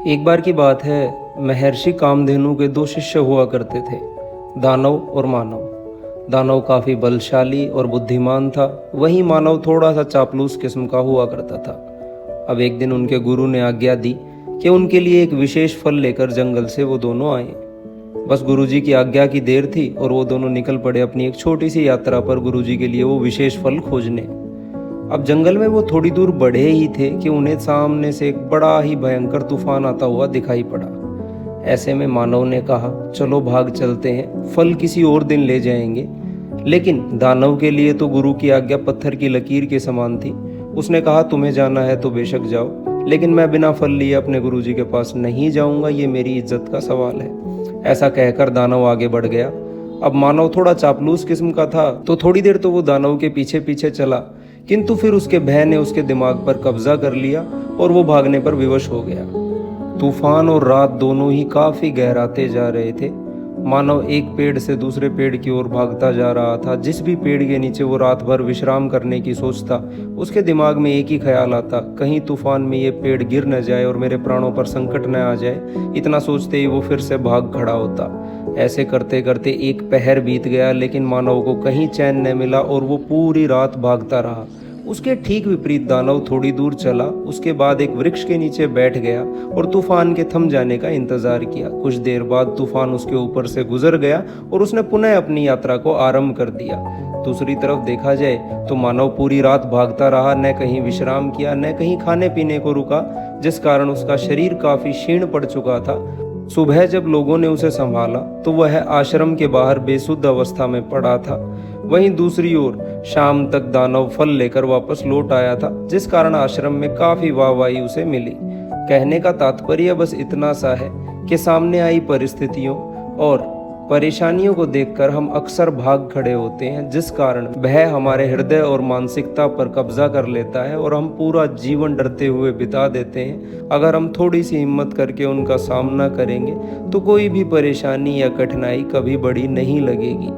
एक बार की बात है, महर्षि कामधेनु के दो शिष्य हुआ करते थे, दानव और मानव। दानव काफी बलशाली और बुद्धिमान था, वहीं मानव थोड़ा सा चापलूस किस्म का हुआ करता था। अब एक दिन उनके गुरु ने आज्ञा दी कि उनके लिए एक विशेष फल लेकर जंगल से वो दोनों आए। बस गुरुजी की आज्ञा की देर थी और वो दोनों निकल पड़े अपनी एक छोटी सी यात्रा पर गुरुजी के लिए वो विशेष फल खोजने। अब जंगल में वो थोड़ी दूर बढ़े ही थे कि उन्हें सामने से एक बड़ा ही भयंकर तूफान आता हुआ दिखाई पड़ा। ऐसे में मानव ने कहा, चलो भाग चलते हैं, फल किसी और दिन ले जाएंगे। लेकिन दानव के लिए तो गुरु की आज्ञा पत्थर की लकीर के समान थी। उसने कहा, तुम्हें जाना है तो बेशक जाओ, लेकिन मैं बिना फल लिए अपने गुरुजी के पास नहीं जाऊंगा, ये मेरी इज्जत का सवाल है। ऐसा कहकर दानव आगे बढ़ गया। अब मानव थोड़ा चापलूस किस्म का था, तो थोड़ी देर तो वो दानव के पीछे पीछे चला, किंतु फिर उसके भय ने उसके दिमाग पर कब्जा कर लिया और वो भागने पर विवश हो गया। तूफान और रात दोनों ही काफी गहराते जा रहे थे। मानव एक पेड़ से दूसरे पेड़ की ओर भागता जा रहा था। जिस भी पेड़ के नीचे वो रात भर विश्राम करने की सोचता, उसके दिमाग में एक ही ख्याल आता, कहीं तूफान में ये पेड़ गिर न जाए और मेरे प्राणों पर संकट न आ जाए। इतना सोचते ही वो फिर से भाग खड़ा होता। ऐसे करते करते एक पहर बीत गया, लेकिन मानव को कहीं चैन न मिला और वो पूरी रात भागता रहा। उसके ठीक विपरीत दानव थोड़ी दूर चला, उसके बाद एक वृक्ष के नीचे बैठ गया और तूफान के थम जाने का इंतजार किया। कुछ देर बाद तूफान उसके ऊपर से गुजर गया और उसने पुनः अपनी यात्रा को आरंभ कर दिया। दूसरी तरफ देखा जाए तो मानव पूरी रात भागता रहा, न कहीं विश्राम किया, न कहीं खाने पीने को रुका, जिस कारण उसका शरीर काफी क्षीण पड़ चुका था। सुबह जब लोगों ने उसे संभाला तो वह आश्रम के बाहर बेसुध अवस्था में पड़ा था। वहीं दूसरी ओर शाम तक दानव फल लेकर वापस लौट आया था, जिस कारण आश्रम में काफी वाहवाही उसे मिली। कहने का तात्पर्य बस इतना सा है कि सामने आई परिस्थितियों और परेशानियों को देखकर हम अक्सर भाग खड़े होते हैं, जिस कारण भय हमारे हृदय और मानसिकता पर कब्जा कर लेता है और हम पूरा जीवन डरते हुए बिता देते हैं। अगर हम थोड़ी सी हिम्मत करके उनका सामना करेंगे तो कोई भी परेशानी या कठिनाई कभी बड़ी नहीं लगेगी।